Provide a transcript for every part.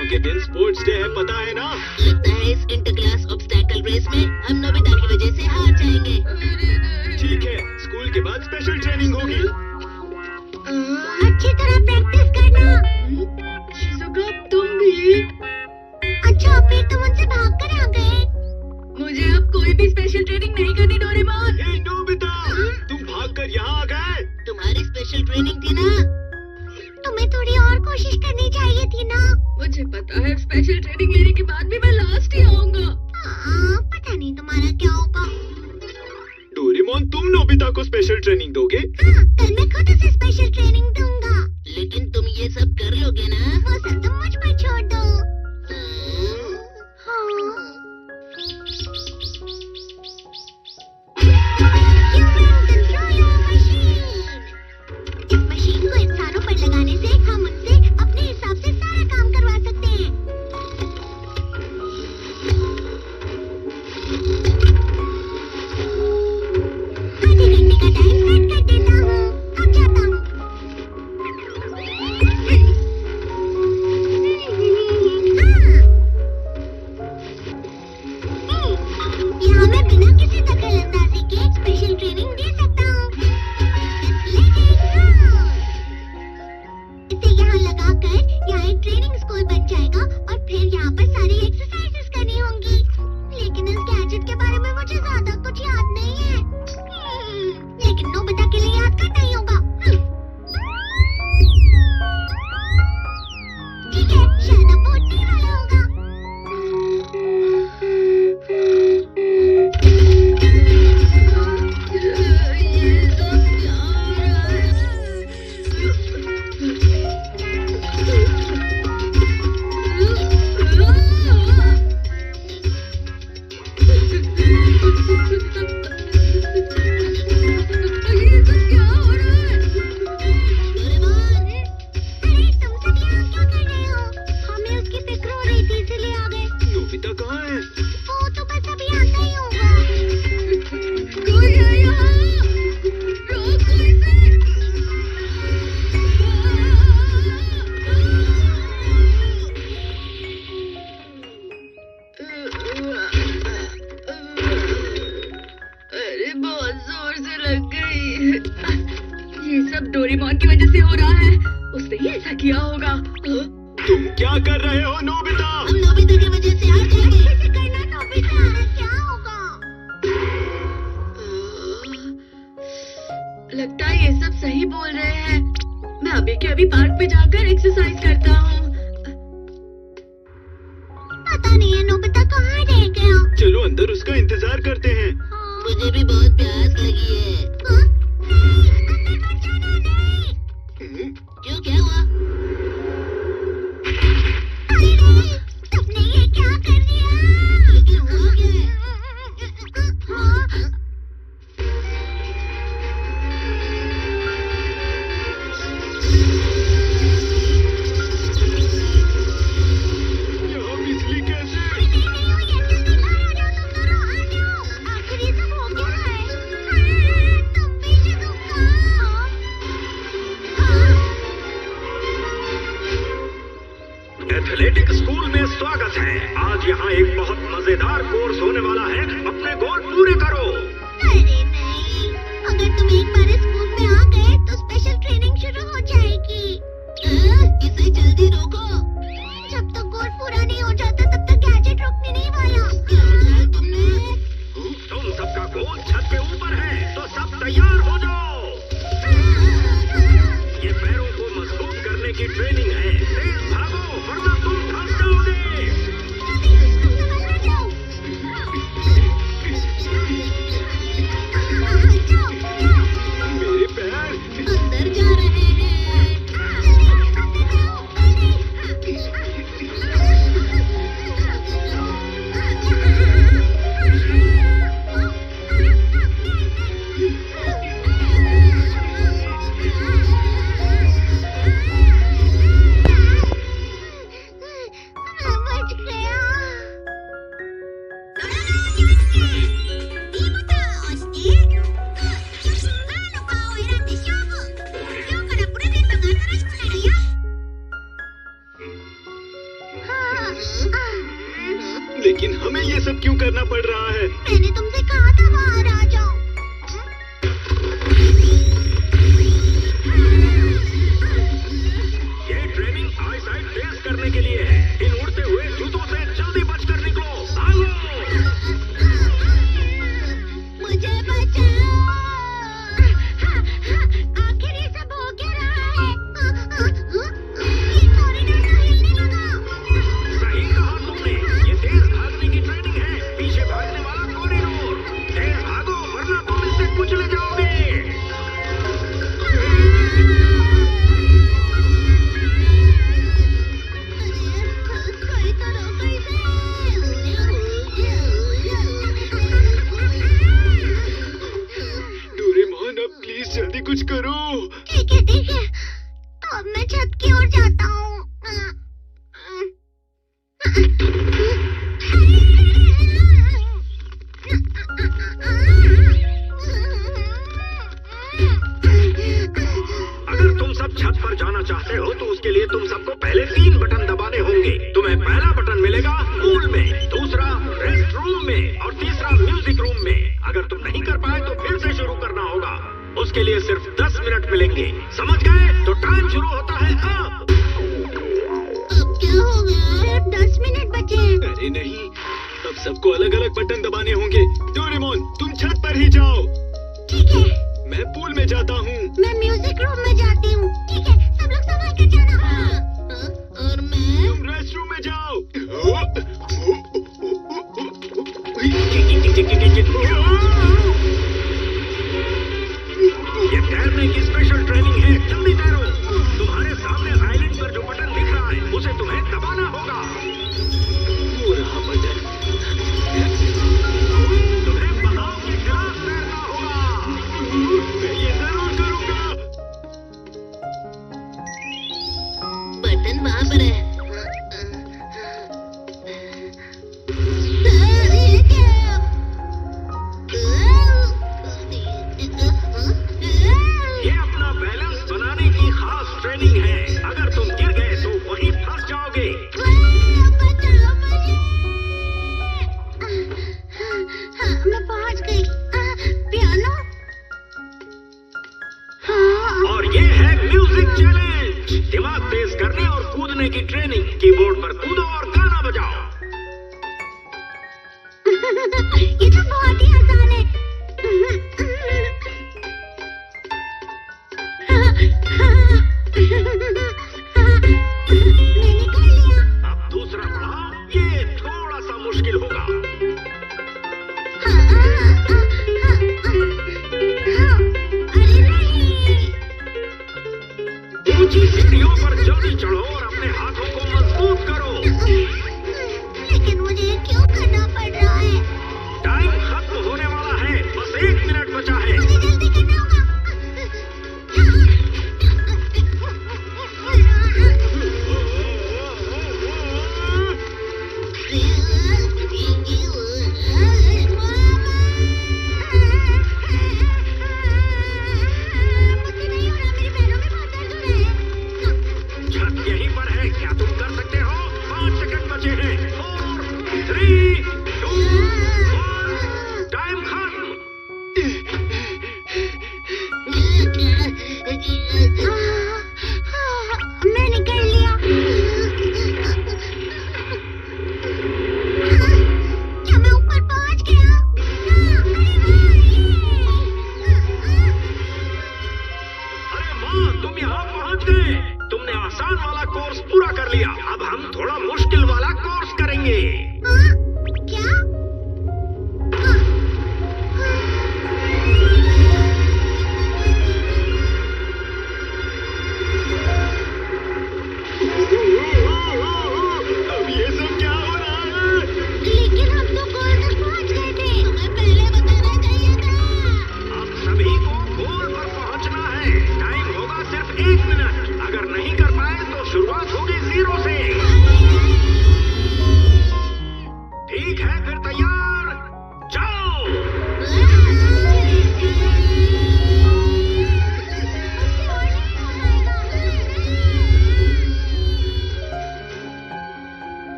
परसों के दिन स्पोर्ट्स डे है, पता है ना? लगता है इस इंटर क्लास ऑब्स्टैकल रेस में हम नोबिता की वजह से हार जाएंगे। ठीक है, स्कूल के बाद स्पेशल ट्रेनिंग होगी। अच्छी तरह प्रैक्टिस करना। शिज़ुका, तुम भी? अच्छा, फिर तुम उनसे भाग कर आ गए। मुझे अब कोई भी स्पेशल ट्रेनिंग नहीं करनी डोरेमोन। हे नोबिता, तुम भागकर यहाँ आ गए। तुम्हारी स्पेशल ट्रेनिंग थी ना? तुम्हें थोड़ी और कोशिश करनी चाहिए थी ना। मुझे पता है स्पेशल ट्रेनिंग लेने के बाद भी मैं लास्ट ही आऊंगा। पता नहीं तुम्हारा क्या होगा। डोरेमोन, तुम नोबिता को स्पेशल ट्रेनिंग दोगे? हाँ, कल मैं खुद उसे स्पेशल ट्रेनिंग दूंगा। लेकिन तुम ये सब कर लोगे ना? वो सब तुम मुझ पर छोड़ दो। इस मशीन को इंसानों पर लगाने से हम उनसे अपने हिसाब से सारा काम करवा सकते हैं। आधे घंटे का टाइम सेट कर देता हूँ। अब जाता हूँ। यहाँ मैं बिना किसी दखलंदाजी के स्पेशल ट्रेनिंग दे सकता हूँ। इसे यहाँ लगाकर यहाँ एक ट्रेनिंग स्कूल बन जाएगा और फिर यहाँ पर सारी एक्सरसाइजेस करनी होंगी। लेकिन इस गैजेट के बारे में मुझे ज्यादा कुछ याद नहीं है। लेकिन नोबिता के लिए याद करना ही होगा। ठीक है, शायद अब वो उठने वाला होगा। डोरेमोन की वजह से हो रहा है। उसने ही ऐसा किया होगा। तुम क्या कर रहे हो नोबिता? हम नोबिता की वजह से हार जाएंगे। ऐसे करना नोबिता, क्या होगा? लगता है ये सब सही बोल रहे हैं। मैं अभी के अभी पार्क पे जाकर एक्सरसाइज करता हूँ। पता नहीं है नोबिता कहाँ रह गया। चलो अंदर उसका इंतजार करते हैं। मुझे भी बहुत प्यास लगी है। क्यों, क्या हुआ? तुमने ये क्या कर दिया? लेकिन हुआ क्या है? यहाँ बिजली कैसे? आखिर ये सब हो गया है। तुम भी शिज़ुका। एथलेटिक स्कूल में स्वागत है। आज यहाँ एक बहुत मजेदार कोर्स होने वाला है। अपने गोल पूरे करो। अरे नहीं, अगर तुम एक बार स्कूल में आ गए तो स्पेशल ट्रेनिंग शुरू हो जाएगी। इसे जल्दी रोको। जब तक गोल पूरा नहीं हो जाता तब तक गैजेट रुकने नहीं वाला। क्या कहा तुमने? तुम सबका गोल छत के ऊपर है, तो सब तैयार हो जाओ। ये पैरों को मजबूत करने की ट्रेनिंग है। तेज भागो वरना तुम फंस जाओगे। लेकिन हमें ये सब क्यों करना पड़ रहा है? मैंने तुमसे कहा था बाहर आ जाओ। ये ट्रेनिंग आईसाइट तेज करने के लिए है। इन उड़ते हुए जूतों से जल्दी बचकर निकलो। भागो। मुझे बचाओ। आखिर ये सब हो क्या रहा है? ये कॉरिडोर तो हिलने लगा। सही कहा तुमने। ये तेज भागने की ट्रेनिंग है। पीछे भागने वाला कॉरिडोर। तेज भागो वरना तुम इससे कुचले जाओगे। कोई तो रोको इसे। डोरेमोन, अब प्लीज जल्दी कुछ करो। ठीक है ठीक है। तो अब मैं छत की ओर जाता हूँ। अगर तुम सब छत पर जाना चाहते हो तो उसके लिए तुम सबको पहले 3 बटन दबाने होंगे। तुम्हें पहला बटन मिलेगा पूल में, दूसरा रेस्ट रूम में और तीसरा म्यूजिक रूम में। अगर तुम नहीं कर पाए तो फिर से शुरू करना होगा। उसके लिए सिर्फ 10 मिनट मिलेंगे। समझ गए? तो टाइम शुरू होता है अब। अब क्या हो गया? 10 मिनट बचे हैं। अरे नहीं, अब सबको अलग अलग बटन दबाने होंगे। डोरेमोन, तुम छत पर ही जाओ। ठीक है। मैं पूल में जाता हूँ। मैं म्यूजिक रूम में जाती हूँ। ठीक है, सब लोग संभाल कर जाना। और मैं? तुम रेस्ट रूम में जाओ। ये तैरने की स्पेशल ट्रेनिंग है। जल्दी तैरो। तुम्हारे सामने आइलैंड पर जो बटन दिख रहा है उसे तुम्हें दबाना होगा। वो रहा बटन। तुम्हें बहाव के खिलाफ तैरना होगा। मैं ये जरूर करूँगा। बटन वहाँ पर है। ये अपना बैलेंस बनाने की खास ट्रेनिंग है। अगर तुम गिर गए तो वहीं फंस जाओगे। बचाओ मुझे। हाँ, मैं पहुँच गई। पियानो? हाँ। और ये है म्यूजिक चैलेंज। दिमाग तेज करने और कूदने की ट्रेनिंग। कीबोर्ड पर कूदो और गाना बजाओ। ये तो बहुत ही आसान है। मैंने कर लिया। अब दूसरा पड़ाव। ये थोड़ा सा मुश्किल होगा। अरे नहीं। ऊंची सीढ़ियों पर जल्दी चढ़ो और अपने हाथों को मजबूत करो। लेकिन मुझे क्यों करना पड़ रहा है? टाइम खत्म होने वाला है। बस 1 मिनट बचा है। मुझे जल्दी करना होगा। मुझसे नहीं हो रहा, मेरे पैरों में बहुत दर्द हो रहा है। छत यहीं पर है। क्या तुम कर सकते हो? 5 सेकंड बचे हैं। 4, 3, 2, 1। टाइम खत्म। मैंने कर लिया। क्या मैं ऊपर पहुंच गया? अरे वाह, तुम यहाँ पहुँच गए। तुमने आसान वाला कोर्स पूरा कर लिया। अब हम थोड़ा मुश्किल वाला कोर्स करेंगे। क्या? अब ये सब क्या हो रहा है? लेकिन हम तो गोल तक पहुंच गए थे। तुम्हें पहले बताना चाहिए था। अब सभी को गोल पर पहुँचना है। टाइम होगा सिर्फ 1 मिनट। अगर नहीं कर पाए तो शुरुआत होगी 0 से। ठीक है, फिर तैयार? जाओ।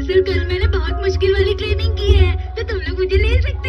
दरअसल कल मैंने बहुत मुश्किल वाली ट्रेनिंग की है, तो तुम लोग मुझे ले सकते